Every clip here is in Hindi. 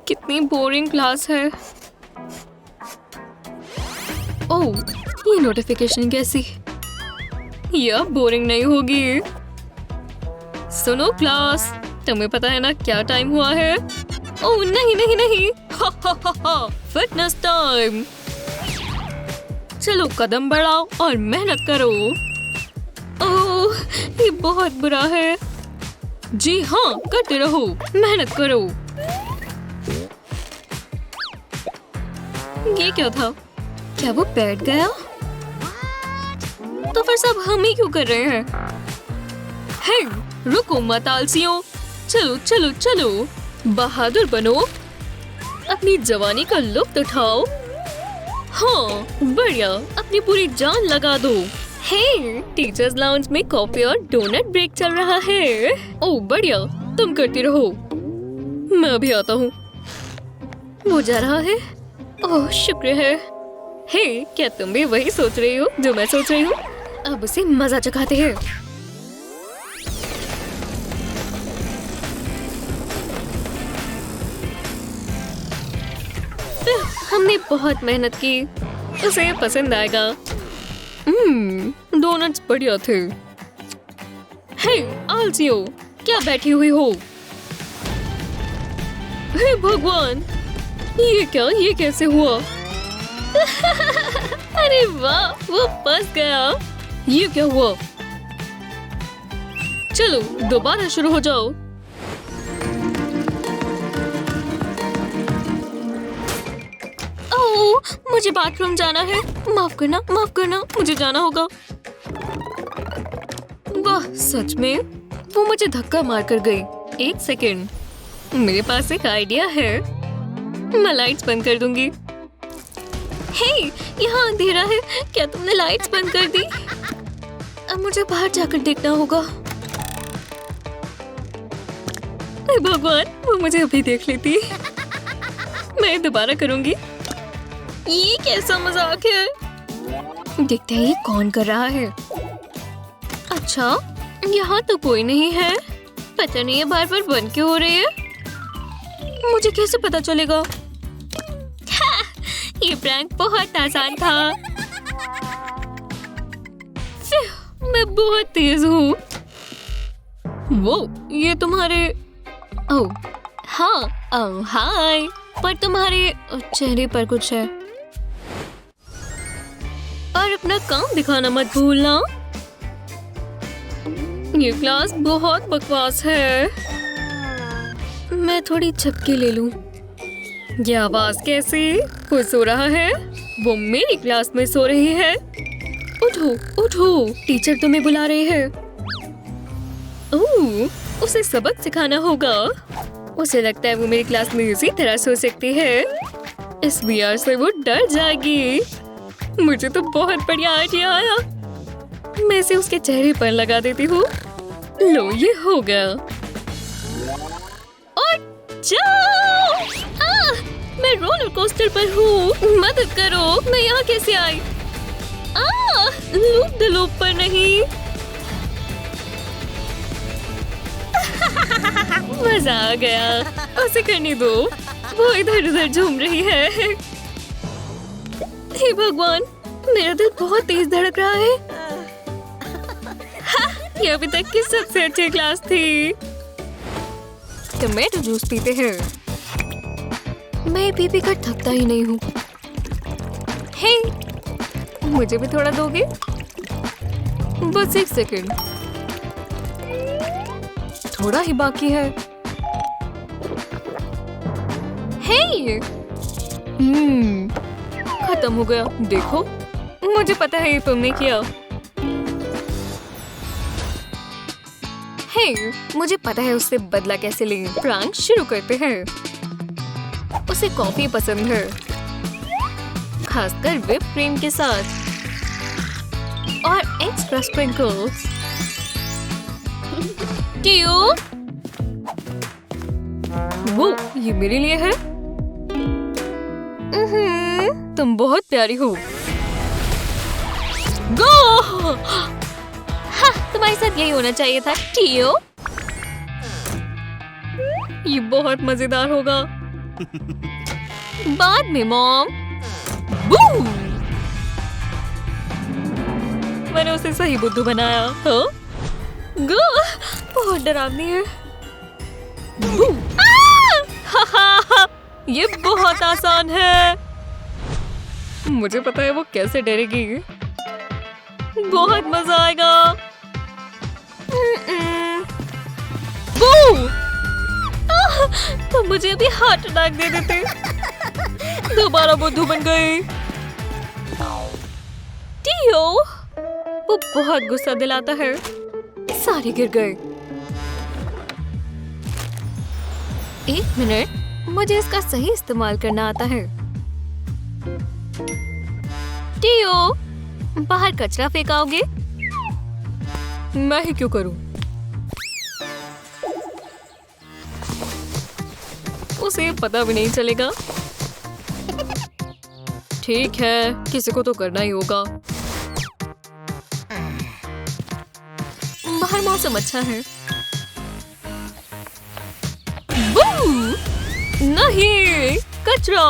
कितनी बोरिंग क्लास है। ओह, ये नोटिफिकेशन कैसी? यह बोरिंग नहीं होगी। सुनो क्लास, तुम्हें पता है ना क्या टाइम हुआ है? ओह नहीं नहीं नहीं, हा हा हा हा, फिटनेस टाइम। चलो कदम बढ़ाओ और मेहनत करो। ओह, ये बहुत बुरा है। जी हाँ, करते रहो, मेहनत करो। ये क्या था? क्या वो बैठ गया? तो फिर सब हम ही क्यों कर रहे हैं? हे, रुको मत आलसियों, चलो चलो चलो, बहादुर बनो, अपनी जवानी का लुत्फ उठाओ। हाँ बढ़िया, अपनी पूरी जान लगा दो। हे, टीचर्स लाउंज में कॉफी और डोनट ब्रेक चल रहा है। ओह बढ़िया, तुम करती रहो, मैं अभी आता हूँ। वो जा रहा है। ओह शुक्र है। हे, क्या तुम भी वही सोच रही हो जो मैं सोच रही हूँ? अब उसे मजा चखाते हैं। हमने बहुत मेहनत की, उसे पसंद आएगा। डोनट्स बढ़िया थे। हे आलसियो, क्या बैठी हुई हो? हे भगवान, ये क्या? ये कैसे हुआ? अरे वाह, वो फंस गया। ये क्या हुआ? चलो दोबारा शुरू हो जाओ। ओह, मुझे बाथरूम जाना है। माफ करना, मुझे जाना होगा। वाह, सच में वो मुझे धक्का मार कर गई। एक सेकेंड, मेरे पास एक आइडिया है। मैं लाइट्स बंद कर दूंगी। हे, यहाँ अंधेरा है, क्या तुमने लाइट्स बंद कर दी? अब मुझे बाहर जाकर देखना होगा। भगवान, वो मुझे अभी देख लेती। मैं दोबारा करूंगी। ये कैसा मजाक है? देखते हैं ये कौन कर रहा है। अच्छा, यहाँ तो कोई नहीं है। पता नहीं ये बार बार बंद क्यों हो रही है। मुझे कैसे पता चलेगा? ये प्रैंक बहुत आसान था। मैं बहुत तेज हूँ। वो, ये तुम्हारे, ओह हाँ, ओह हाय, पर तुम्हारे चेहरे पर कुछ है। और अपना काम दिखाना मत भूलना। ये क्लास बहुत बकवास है। मैं थोड़ी झपकी ले लूं। ये आवाज कैसी? कोई सो रहा है? वो मेरी क्लास में सो रही है। उठो उठो, टीचर तुम्हें बुला रही है। ओह, उसे सबक सिखाना होगा। उसे लगता है वो मेरी क्लास में इसी तरह सो सकती है। इस VR से वो डर जाएगी। मुझे तो बहुत बढ़िया आइडिया आया। मैं इसे उसके चेहरे पर लगा देती हूँ। लो, ये हो गया। और जाओ! मैं रोलर कोस्टर पर हूँ, मदद करो। मैं यहाँ कैसे आई? लूप द लूप पर नहीं। मजा आ गया। उसे करने दो, वो इधर उधर झूम रही है। हे भगवान, मेरा दिल बहुत तेज धड़क रहा है। ये अभी तक की सबसे अच्छी क्लास थी। टमाटो जूस पीते हैं। मैं पी पी कर थकता ही नहीं हूँ। हे, मुझे भी थोड़ा दोगे? बस एक सेकंड, थोड़ा ही बाकी है। हे, खत्म हो गया। देखो, मुझे पता है ये तुमने किया। हे, मुझे पता है उससे बदला कैसे लें। प्रैंक शुरू करते हैं। उसे कॉफी पसंद है, खासकर व्हिप क्रीम के साथ और एक्स्ट्रा स्प्रिंकल्स। टियो, वो ये मेरे लिए है। तुम बहुत प्यारी हो। गो! हाँ, तुम्हारे साथ यही होना चाहिए था टियो। ये बहुत मजेदार होगा। बाद में मॉम। बू! मैंने उसे सही बुद्धू बनाया। हाँ? गो! बहुत डरावनी है। बू! हा हा हा! ये बहुत आसान है। मुझे पता है वो कैसे डरेगी। बहुत मजा आएगा। बू! तो मुझे अभी हार्ट अटैक दे देते। दोबारा बुद्धू बन गई। टियो, वो बहुत गुस्सा दिलाता है। सारे गिर गए। एक मिनट, मुझे इसका सही इस्तेमाल करना आता है। टियो, बाहर कचरा फेंकाओगे? मैं ही क्यों करूं? उसे पता भी नहीं चलेगा। ठीक है, किसी को तो करना ही होगा। बाहर मौसम अच्छा है। बू! नहीं, कचरा।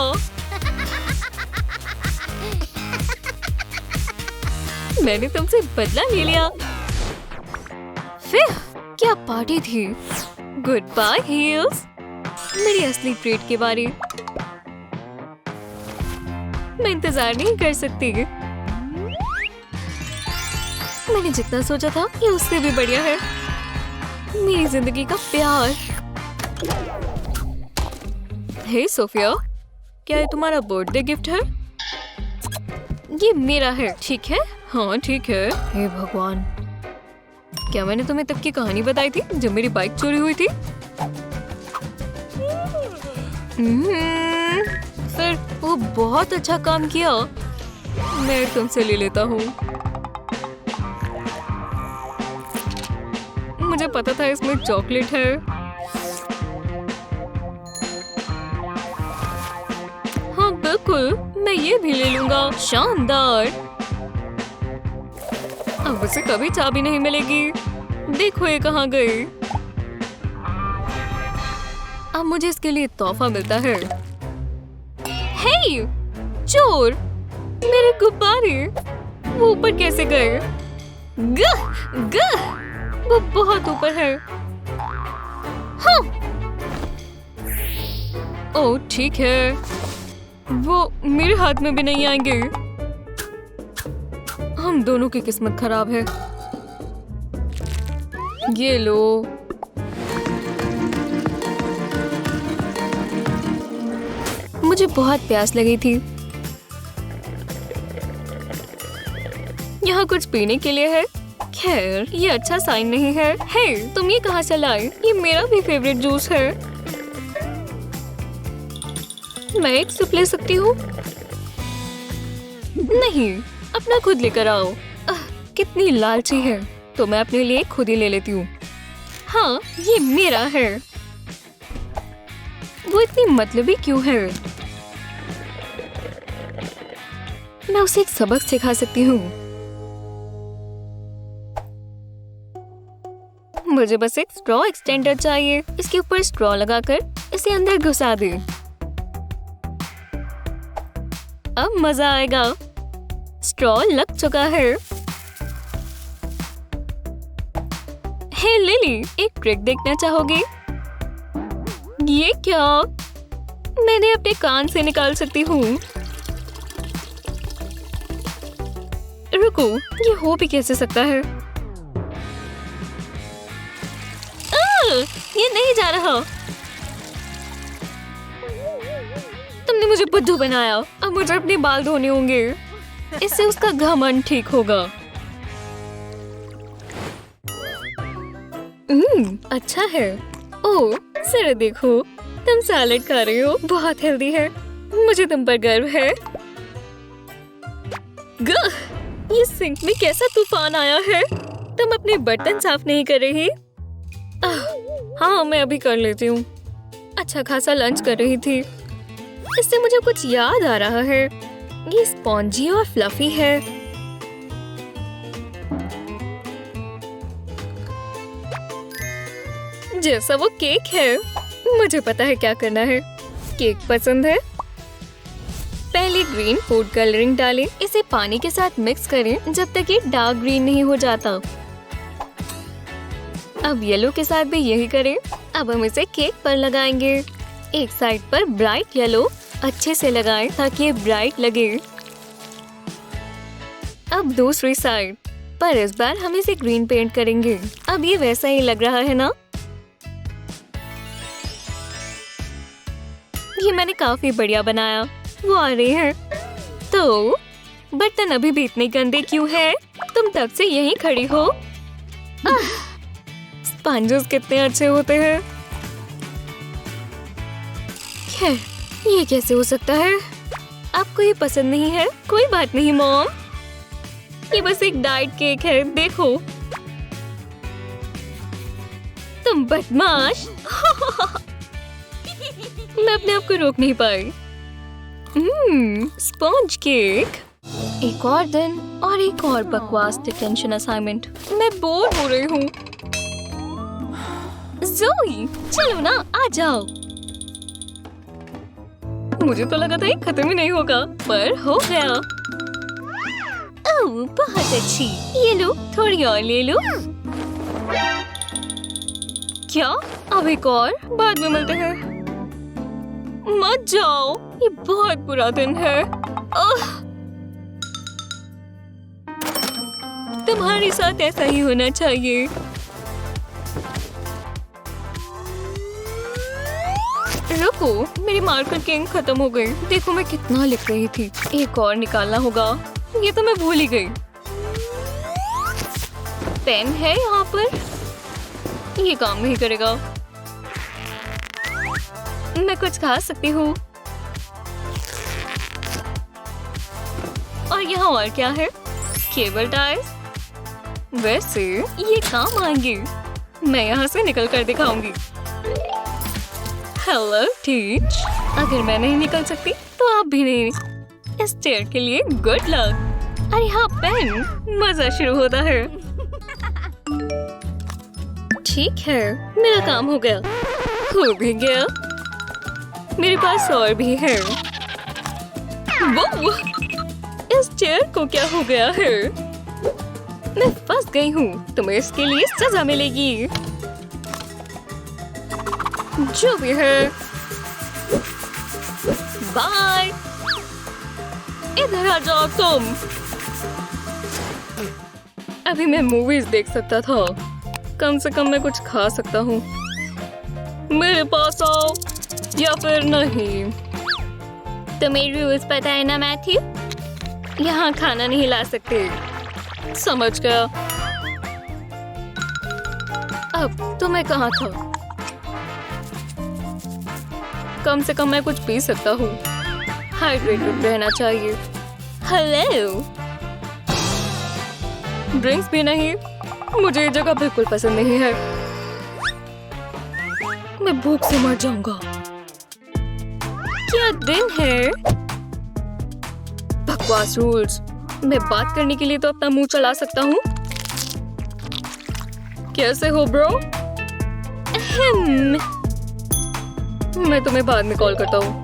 मैंने तुमसे बदला ले लिया। फिर क्या पार्टी थी। Good bye heels. मेरी असली ट्रीट के बारे मैं इंतजार नहीं कर सकती। मैंने जितना सोचा था ये उससे भी बढ़िया है। मेरी जिंदगी का प्यार। हे सोफिया, क्या ये तुम्हारा बर्थडे गिफ्ट है? ये मेरा है, ठीक है? हाँ ठीक है। हे भगवान, क्या मैंने तुम्हें तब की कहानी बताई थी जब मेरी बाइक चोरी हुई थी? फिर वो बहुत अच्छा काम किया। मैं तुमसे ले लेता हूँ। मुझे पता था इसमें चॉकलेट है। हाँ बिल्कुल, मैं ये भी ले लूंगा। शानदार। अब उसे कभी चाबी नहीं मिलेगी। देखो ये कहाँ गई। अब मुझे इसके लिए तोहफा मिलता है। हे, चोर! मेरे गुब्बारे वो ऊपर कैसे गए? गह! गह! वो बहुत ऊपर है। हाँ। ओह ठीक है, वो मेरे हाथ में भी नहीं आएंगे। हम दोनों की किस्मत खराब है। ये लो। मुझे बहुत प्यास लगी थी। यहाँ कुछ पीने के लिए है? खैर, ये अच्छा साइन नहीं है। हे, तुम ये कहाँ से लाए? ये मेरा भी फेवरेट जूस है। मैं एक सिप ले सकती हूँ? नहीं, अपना खुद लेकर आओ। कितनी लालची है। तो मैं अपने लिए खुद ही ले लेती हूँ। हाँ, ये मेरा है। वो इतनी मतलबी क्यों है? मैं उसे एक सबक सिखा सकती हूँ। मुझे बस एक स्ट्रॉ एक्सटेंडर चाहिए। इसके ऊपर स्ट्रॉ लगाकर इसे अंदर घुसा दे। अब मजा आएगा। स्ट्रॉ लग चुका है। हे लिली, एक ट्रिक देखना चाहोगे? ये क्या? मैंने अपने कान से निकाल सकती हूँ। रुको, ये हो भी कैसे सकता है? ये नहीं जा रहा। तुमने मुझे बुद्धू बनाया। अब मुझे अपने बाल धोने होंगे। इससे उसका घमंड ठीक होगा। अच्छा है। ओह, जरा देखो, तुम सैलेड खा रहे हो। बहुत हेल्दी है। मुझे तुम पर गर्व है। ये सिंक में कैसा तूफान आया है। तुम अपने बर्तन साफ नहीं कर रही? हाँ, मैं अभी कर लेती हूँ। अच्छा खासा लंच कर रही थी। इससे मुझे कुछ याद आ रहा है। ये स्पॉन्जी और फ्लफी है। जैसा वो केक है। मुझे पता है क्या करना है। केक पसंद है? पहले ग्रीन फूड कलरिंग डालें। इसे पानी के साथ मिक्स करें जब तक ये डार्क ग्रीन नहीं हो जाता। अब येलो के साथ भी यही करें। अब हम इसे केक पर लगाएंगे। एक साइड पर ब्राइट येलो अच्छे से लगाएं ताकि ये ब्राइट लगे। अब दूसरी साइड पर इस बार हम इसे ग्रीन पेंट करेंगे। अब ये वैसा ही लग रहा है ना? ये मैंने काफी बढ़िया बनाया। वो आ रहे हैं। तो बर्तन अभी भी इतने गंदे क्यों है? तुम तब से यहीं खड़ी हो। स्पंजेस कितने अच्छे होते हैं। ये कैसे हो सकता है? आपको ये पसंद नहीं है? कोई बात नहीं मॉम, ये बस एक डाइट केक है। देखो तुम बदमाश। मैं अपने आप को रोक नहीं पाई। Sponge cake. एक और दिन और एक और बकवास डिटेंशन असाइनमेंट। मैं बोर हो रही हूँ। ज़ोई, चलो ना, आ जाओ। मुझे तो लगा था ये खत्म ही नहीं होगा, पर हो गया। ओह, बहुत अच्छी। ये लो, थोड़ी और ले लो। क्या? अब एक और? बाद में मिलते हैं। मत जाओ, ये बहुत बुरा दिन है। तुम्हारे साथ ऐसा ही होना चाहिए। रुको, मेरी मार्कर की इंक खत्म हो गई। देखो मैं कितना लिख रही थी। एक और निकालना होगा। ये तो मैं भूल ही गई। पेन है यहाँ पर। ये काम नहीं करेगा। मैं कुछ खा सकती हूँ। और यहाँ और क्या है? Cable ties. वैसे ये काम आएंगे। मैं यहाँ से निकल कर दिखाऊंगी। Hello teach. अगर मैं नहीं निकल सकती तो आप भी नहीं। इस चेयर के लिए गुड लक। अरे हाँ, पेन। मजा शुरू होता है। ठीक है, मेरा काम हो गया। हो भी गया। मेरे पास और भी है। वो इस चेयर को क्या हो गया है? मैं फंस गई हूँ। तुम्हें इसके लिए सजा मिलेगी। जो भी है। बाय। इधर आ जाओ तुम। अभी मैं मूवीज देख सकता था। कम से कम मैं कुछ खा सकता हूँ। मेरे पास आओ या फिर नहीं। तुम्हें रूल्स पता है ना मैथ्यू? यहाँ खाना नहीं ला सकते। समझ गया। अब तो मैं कहाँ था? कम से कम मैं कुछ पी सकता हूँ। हाइड्रेटेड रहना चाहिए। हेलो। ड्रिंक्स भी नहीं। मुझे ये जगह बिल्कुल पसंद नहीं है। मैं भूख से मर जाऊंगा। क्या दिन है? बकवास रूल्स। मैं बात करने के लिए तो अपना मुंह चला सकता हूँ। कैसे हो ब्रो? मैं तुम्हें बाद में कॉल करता हूँ।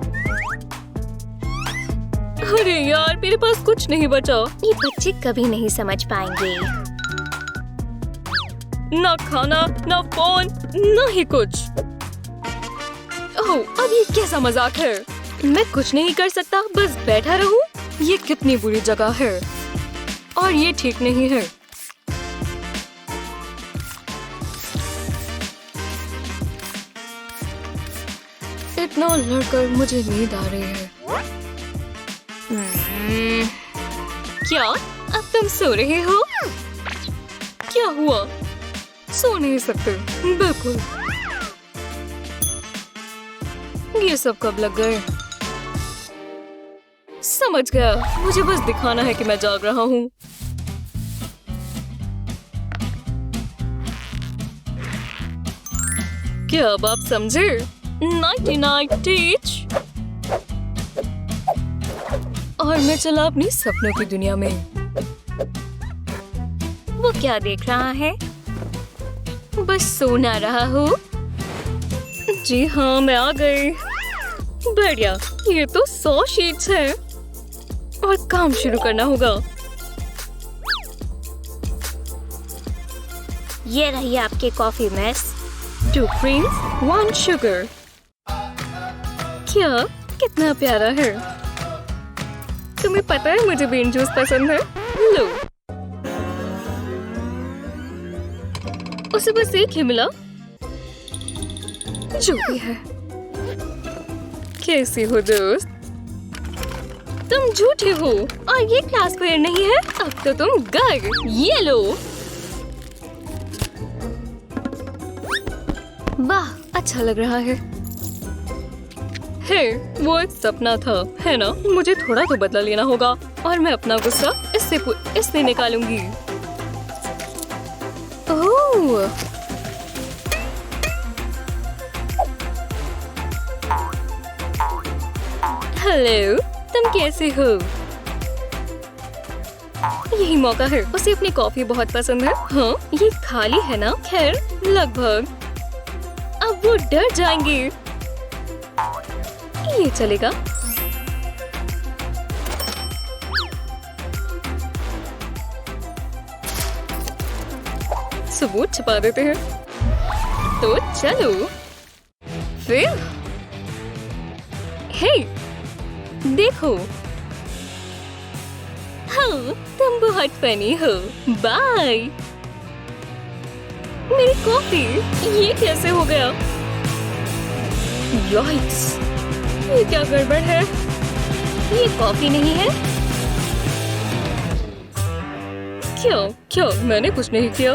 अरे यार, मेरे पास कुछ नहीं बचा। ये बच्चे कभी नहीं समझ पाएंगे। ना खाना, ना फोन, ना ही कुछ। ओह, अब ये कैसा मजाक है? मैं कुछ नहीं कर सकता, बस बैठा रहूं? ये कितनी बुरी जगह है और ये ठीक नहीं है। इतना लड़कर मुझे नींद आ रही है। क्या अब तुम सो रहे हो? क्या हुआ? सो नहीं सकते। बिल्कुल। ये सब कब लग गए? समझ गया। मुझे बस दिखाना है कि मैं जाग रहा हूँ। क्या अब आप समझे? Nighty night teach. और मैं चला अपनी सपनों की दुनिया में। वो क्या देख रहा है? बस सो ना रहा हूँ। जी हाँ, मैं आ गई। बढ़िया, ये तो 100 शीट्स है और काम शुरू करना होगा। ये रही आपकी कॉफी मिस। 2 creams, 1 sugar। क्या कितना प्यारा है। तुम्हें पता है मुझे बीन जूस पसंद है। लो, उसे बस एक ही मिला। जो भी है। कैसी हो दोस्त? तुम झूठे हो और ये क्लास फेयर नहीं है। अब तो तुम गए। ये लो। वाह, अच्छा लग रहा है। हे, वो एक सपना था, है ना? मुझे थोड़ा तो बदला लेना होगा और मैं अपना गुस्सा इससे निकालूंगी। ओह, हेलो, तुम कैसे हो? यही मौका है। उसे अपनी कॉफी बहुत पसंद है। हाँ, ये खाली है ना? खैर, लगभग। अब वो डर जाएंगे। ये चलेगा। सबूत छिपा देते हैं। तो चलो फिर। हे, देखो। हाँ, तुम बहुत फनी हो। बाय। मेरी कॉफी, ये कैसे हो गया? यॉइक्स, ये क्या गड़बड़ है? ये कॉफी नहीं है। क्यों? मैंने कुछ नहीं किया।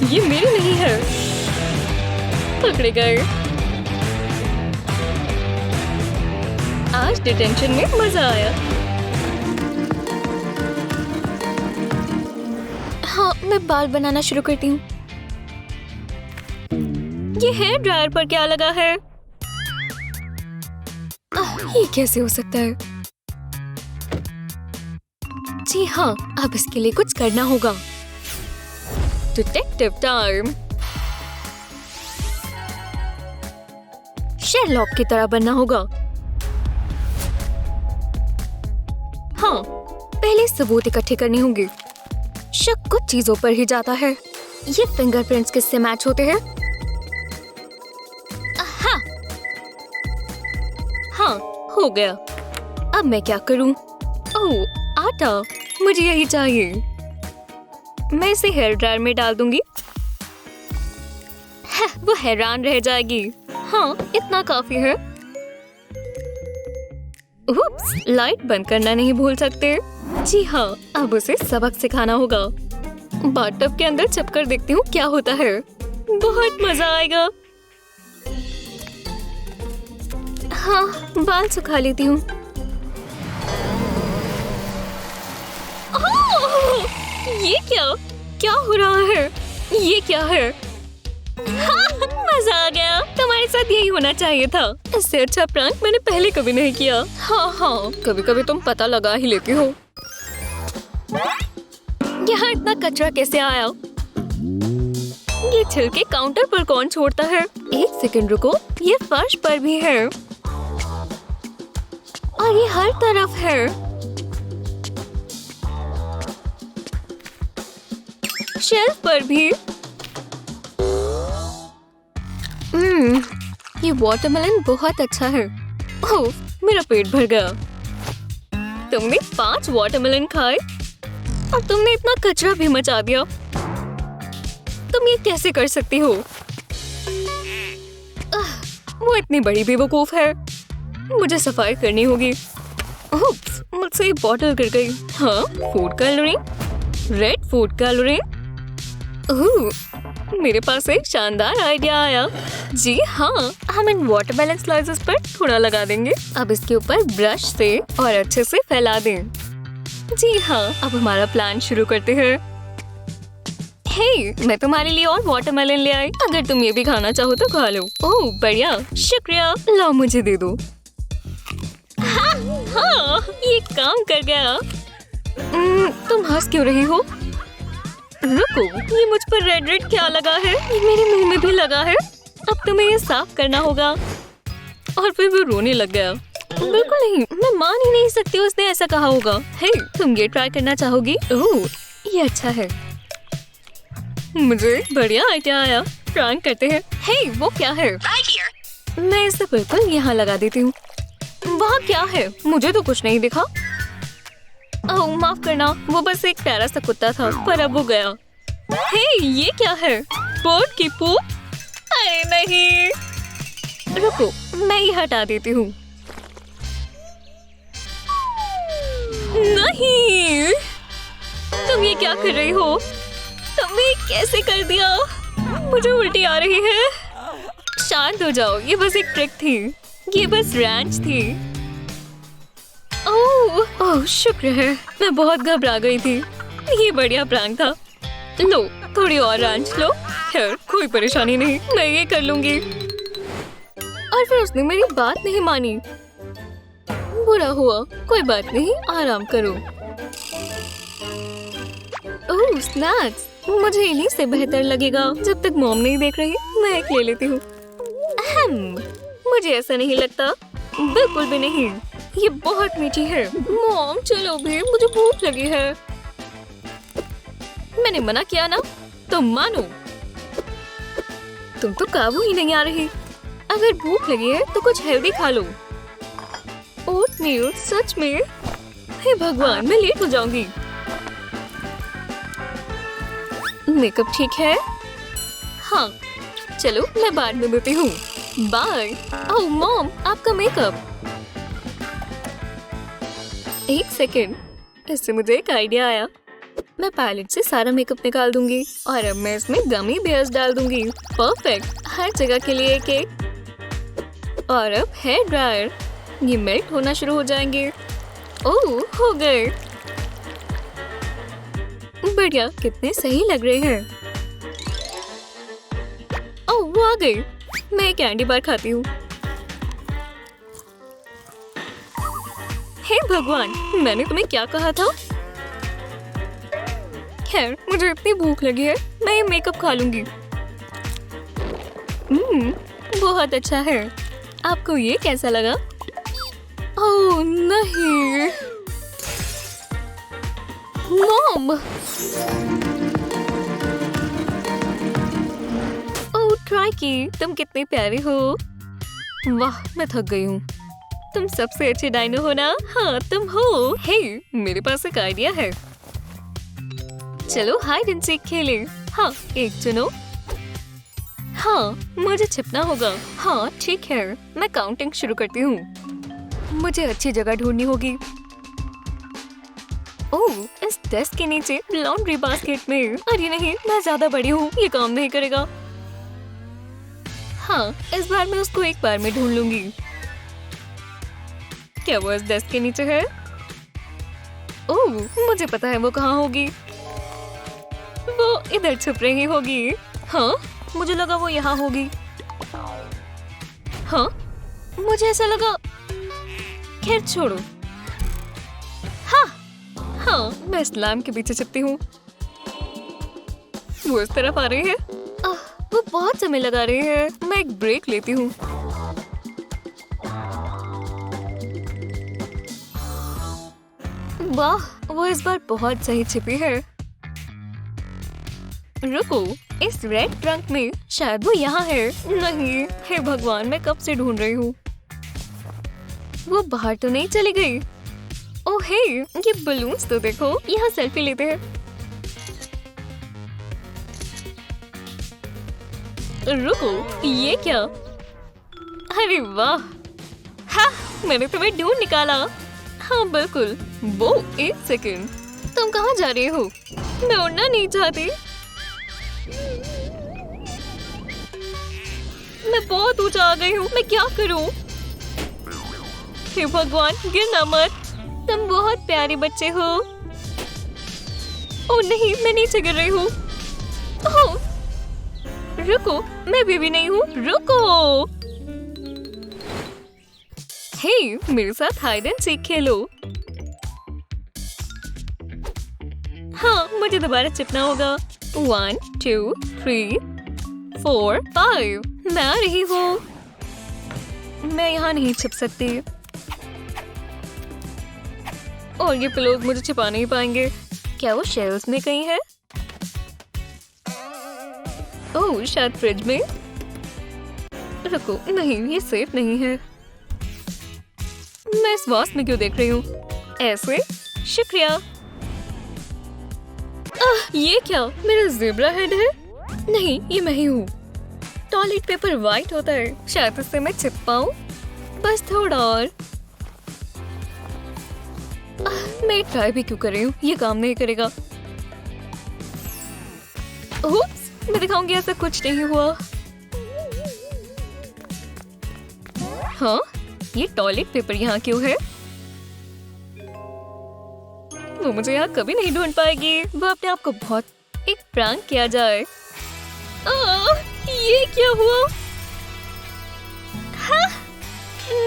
ये मेरी नहीं है। पकड़े गए। आज डिटेंशन में मजा आया। हाँ, मैं बाल बनाना शुरू करती हूँ। ये हेयर ड्रायर पर क्या लगा है? ये कैसे हो सकता है? जी हाँ, अब इसके लिए कुछ करना होगा। Detective time. शेरलॉक की तरह बनना होगा। हाँ, पहले सबूत इकट्ठे करने होंगे। शक कुछ चीजों पर ही जाता है। ये फिंगरप्रिंट्स किससे मैच होते हैं? हाँ, हो गया। अब मैं क्या करूं? ओह, आटा। मुझे यही चाहिए। मैं इसे हेयर ड्रायर में डाल दूंगी। वो हैरान रह जाएगी। हाँ, इतना काफी है। उप्स, लाइट बंद करना नहीं भूल सकते। जी हाँ, अब उसे सबक सिखाना होगा। बाथटब के अंदर छिपकर देखती हूँ क्या होता है। बहुत मजा आएगा। हाँ, बाल सुखा लेती हूँ। ये क्या हो रहा है? ये क्या है? हाँ, मजा आ गया। तुम्हारे साथ यही होना चाहिए था। इससे अच्छा प्रैंक मैंने पहले कभी नहीं किया। हाँ, कभी-कभी तुम पता लगा ही लेती हो। यहाँ इतना कचरा कैसे आया? ये छिलके काउंटर पर कौन छोड़ता है? एक सेकंड रुको, ये फर्श पर भी है और ये हर तरफ है। शेल्फ पर भी। ये वाटरमेलन बहुत अच्छा है। ओह, मेरा पेट भर गया। तुमने 5 वाटरमेलन खाए और तुमने इतना कचरा भी मचा दिया। तुम ये कैसे कर सकती हो? वो इतनी बड़ी बेवकूफ है। मुझे सफाई करनी होगी। उप्स, मुझसे ये बॉटल गिर गई। हाँ, food colouring, red food colouring. मेरे पास एक शानदार आइडिया आया। जी हाँ, हम इन वाटरमेलन स्लाइसेस पर थोड़ा लगा देंगे। अब इसके ऊपर ब्रश से और अच्छे से फैला दें। जी हाँ, अब हमारा प्लान शुरू करते हैं। हे, मैं तुम्हारे लिए और वाटरमेलन ले आई। अगर तुम ये भी खाना चाहो तो खा लो। ओह, बढ़िया, शुक्रिया। लाओ, मुझे दे दो। हाँ, ये काम कर गया। तुम हंस क्यों रही हो? रुको, ये मुझ पर रेड रेड क्या लगा है? ये मेरे मुंह में भी लगा है। अब तुम्हें ये साफ करना होगा। और फिर वो रोने लग गया। बिल्कुल नहीं, मैं मान ही नहीं सकती उसने ऐसा कहा होगा। हे, तुम ये ट्राई करना चाहोगी? ओह, ये अच्छा है। मुझे बढ़िया आइडिया आया। प्रैंक करते हैं। हे, वो क्या है? मैं इसे बिल्कुल यहाँ लगा देती हूँ। वहाँ क्या है? मुझे तो कुछ नहीं दिखा। ओह, माफ करना, वो बस एक प्यारा सा कुत्ता था, पर अब वो गया। हे, ये क्या है? बर्ड की पूप? अरे नहीं, रुको, मैं ये हटा देती हूँ। नहीं, तुम ये क्या कर रही हो? तुमने कैसे कर दिया? मुझे उल्टी आ रही है। शांत हो जाओ, ये बस एक ट्रिक थी। ये बस रैंच थी। ओह, शुक्र है, मैं बहुत घबरा गई थी। ये बढ़िया प्रैंक था। लो, थोड़ी और रैंच लो। खैर, कोई परेशानी नहीं, मैं ये कर लूंगी। और फिर उसने मेरी बात नहीं मानी। बुरा हुआ, कोई बात नहीं, आराम करो। ओह, स्नैक्स। मुझे इन्हीं से बेहतर लगेगा। जब तक मॉम नहीं देख रही, मैं एक ले लेती हूँ। मुझे ऐसा नहीं लगता, बिल्कुल भी नहीं। ये बहुत मीठी है। मॉम, चलो भी, मुझे भूख लगी है। मैंने मना किया ना, तुम मानो। तुम तो काबू ही नहीं आ रही। अगर भूख लगी है तो कुछ हेल्दी खा लो। ओटमील, सच में? हे भगवान, मैं लेट हो जाऊंगी। मेकअप ठीक है? हाँ, चलो मैं बाद में मिलती हूँ। बाय। ओह मॉम, आपका मेकअप। एक सेकेंड, इससे मुझे एक आइडिया आया। मैं पैलेट से सारा मेकअप निकाल दूंगी और अब मैं इसमें गमी बेयर्स डाल दूंगी। परफेक्ट, हर जगह के लिए एक एक। और अब हेयर ड्रायर, ये मेल्ट होना शुरू हो जाएंगे। ओह, हो गए। बढ़िया, कितने सही लग रहे हैं। ओह, वो आ गई। मैं कैंडी बार खाती हूँ। हे भगवान, मैंने तुम्हें क्या कहा था? खैर, मुझे इतनी भूख लगी है, मैं ये मेकअप खा लूंगी। बहुत अच्छा है। आपको ये कैसा लगा? ओह नहीं, मॉम। ओह ट्राइकी, तुम कितनी प्यारी हो। वाह, मैं थक गई हूँ। तुम सबसे अच्छे डायनो हो ना? हाँ, तुम हो। हे, मेरे पास एक आइडिया है। चलो हाइड एंड सीक खेले। हाँ, एक चुनो। हाँ, मुझे छिपना होगा। हाँ, ठीक है, मैं काउंटिंग शुरू करती हूँ। मुझे अच्छी जगह ढूंढनी होगी। ओह, इस डेस्क के नीचे लॉन्ड्री बास्केट में। अरे नहीं, मैं ज्यादा बड़ी हूँ, ये काम नहीं करेगा। हाँ, इस बार मैं उसको एक बार में ढूंढ लूंगी। क्या वो इस डेस्क के नीचे है? ओह, मुझे पता है वो कहाँ होगी। वो इधर छुप रही होगी। हाँ, मुझे लगा वो यहाँ होगी। हाँ, मुझे ऐसा लगा। खैर छोड़ो। हाँ, हाँ, मैं स्लैम के पीछे छिपती हूँ। वो इस तरफ आ रही है। वो बहुत समय लगा रही है। मैं एक ब्रेक लेती हूँ। वाह, वो इस बार बहुत सही छिपी है। रुको, इस रेड ट्रंक में शायद वो यहाँ है। नहीं, हे भगवान, मैं कब से ढूंढ रही हूँ। वो बाहर तो नहीं चली गई। ओह हे, ये बलून्स तो देखो। यहाँ सेल्फी लेते हैं। रुको, ये क्या? अरे वाह, हाँ, मैंने तुम्हें ढूंढ निकाला। हाँ बिल्कुल। वो, एक सेकेंड, तुम कहाँ जा रही हो? मैं उड़ना नहीं चाहती। मैं बहुत ऊंचा आ गई हूँ, मैं क्या करूँ? हे भगवान, गिरना मत। तुम बहुत प्यारे बच्चे हो। ओह नहीं, मैं नीचे गिर रही हूँ। ओह, रुको, मैं भी नहीं हूँ। रुको। हे, मेरे साथ हाइड एंड सीक खेलो। हाँ, मुझे दोबारा चिपना होगा। 1 2 3 4 5। मैं आ रही हूँ। मैं यहाँ नहीं छिप सकती। और ये पिलोज मुझे छिपा नहीं पाएंगे। क्या वो शेल्फ में कहीं है? ओह, शायद फ्रिज में। रुको, नहीं, ये सेफ नहीं है। मैं इस वास में क्यों देख रही हूँ? ऐसे? शुक्रिया। ये क्या? मेरा ज़ेब्रा हेड है? नहीं, ये मैं ही हूँ। टॉयलेट पेपर वाइट होता है, शायद इससे मैं छिप पाऊँ। बस थोड़ा और। मैं ट्राई भी क्यों कर रही हूँ? ये काम नहीं करेगा। उप्स, मैं दिखाऊंगी ऐसा कुछ नहीं हुआ। हाँ, ये टॉयलेट पेपर यहाँ क्यों है? वो मुझे यहाँ कभी नहीं ढूंढ पाएगी। वो अपने आप को बहुत एक प्रैंक किया जाए। ये क्या हुआ? हाँ?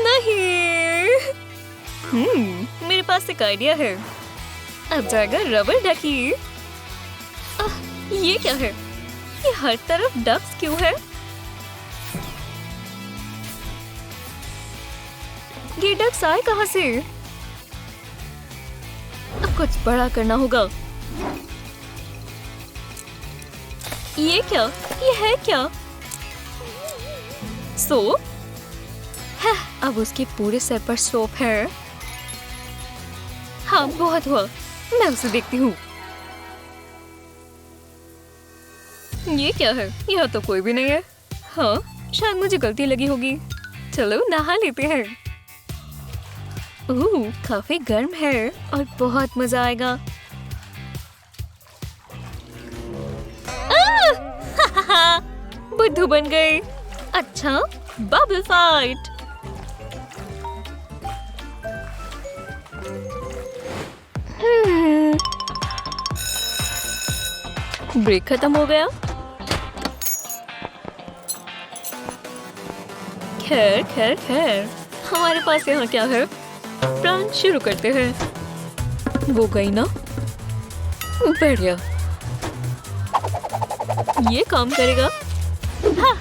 नहीं। मेरे पास एक आइडिया है। अब जाएगा रबर डकी। ये क्या है? ये हर तरफ डक्स क्यों है? ये डक्स आए कहाँ से? अब कुछ बड़ा करना होगा। ये क्या? ये है क्या? सोप? अब उसके पूरे सर पर सोप है। हाँ, बहुत हुआ। मैं उसे देखती हूँ। ये क्या है? यहाँ तो कोई भी नहीं है। हाँ, शायद मुझे गलती लगी होगी। चलो नहा लेते हैं। काफी गर्म है और बहुत मजा आएगा। बुद्धू बन गए। अच्छा, बबल फाइट। ब्रेक खत्म हो गया। खैर खैर खैर, हमारे पास यहाँ क्या है? प्लान शुरू करते हैं। वो गई ना? बढ़िया, ये काम करेगा। हाँ।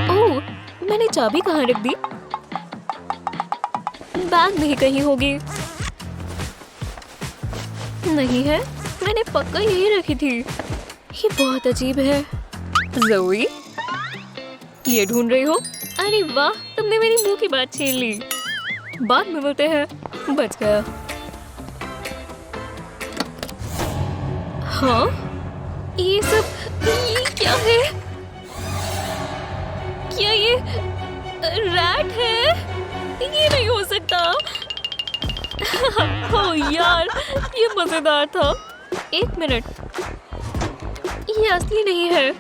ओह, मैंने चाबी कहाँ रख दी? बैग नहीं कहीं होगी। नहीं है, मैंने पक्का यही रखी थी। ये बहुत अजीब है। ज़ोई, ये ढूंढ रही हो? अरे वाह, तुमने मेरी मुंह की बात छीन ली। बाद में मिलते हैं। बच गया। हाँ, ये क्या है? क्या ये रैट है? ये नहीं हो सकता। ओह यार, ये मजेदार था। एक मिनट, ये असली नहीं है।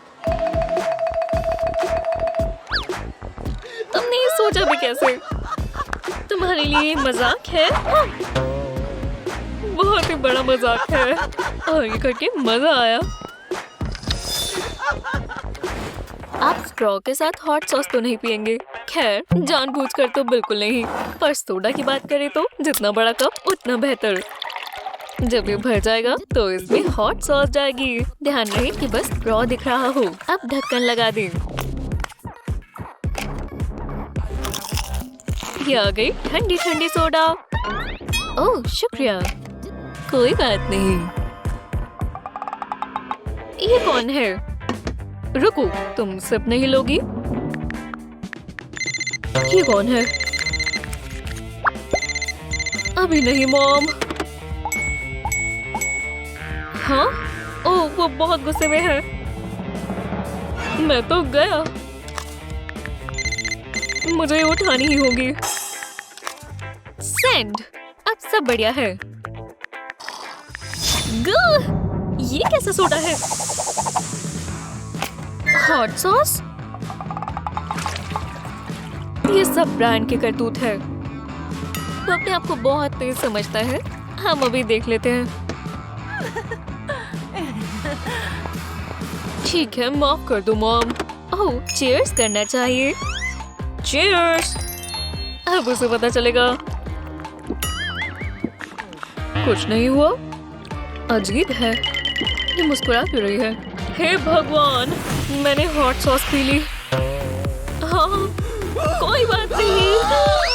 तुमने ये सोचा भी कैसे? तुम्हारे लिए ये मजाक है? बहुत ही बड़ा मजाक है और ये करके मजा आया। आप स्ट्रॉ के साथ हॉट सॉस तो नहीं पियेंगे? खैर, जानबूझकर तो बिल्कुल नहीं। पर सोडा की बात करें तो जितना बड़ा कप उतना बेहतर। जब ये भर जाएगा तो इसमें हॉट सॉस जाएगी। ध्यान रहे कि बस स्ट्रॉ दिख रहा हो। अब ढक्कन लगा दें। ये आ गई ठंडी ठंडी सोडा। ओह शुक्रिया। कोई बात नहीं। ये कौन है? रुको, तुम सिर्फ नहीं लोगी? ये कौन है? अभी नहीं मॉम। हाँ? ओह, वो बहुत गुस्से में है। मैं तो गया। मुझे ये उठानी ही होगी। सेंड। अब सब बढ़िया है। ये कैसा सोडा है? Hot sauce? ये सब ब्रांड के करतूत है। वो अपने आप को बहुत तेज समझता है। हम अभी देख लेते हैं। ठीक है, माफ कर दो मॉम। ओह, चीयर्स करना चाहिए। चीयर्स। अब उसे पता चलेगा। कुछ नहीं हुआ। अजीब है, ये मुस्कुरा क्यों रही है? हे भगवान, मैंने हॉट सॉस पी ली। हाँ, कोई बात नहीं।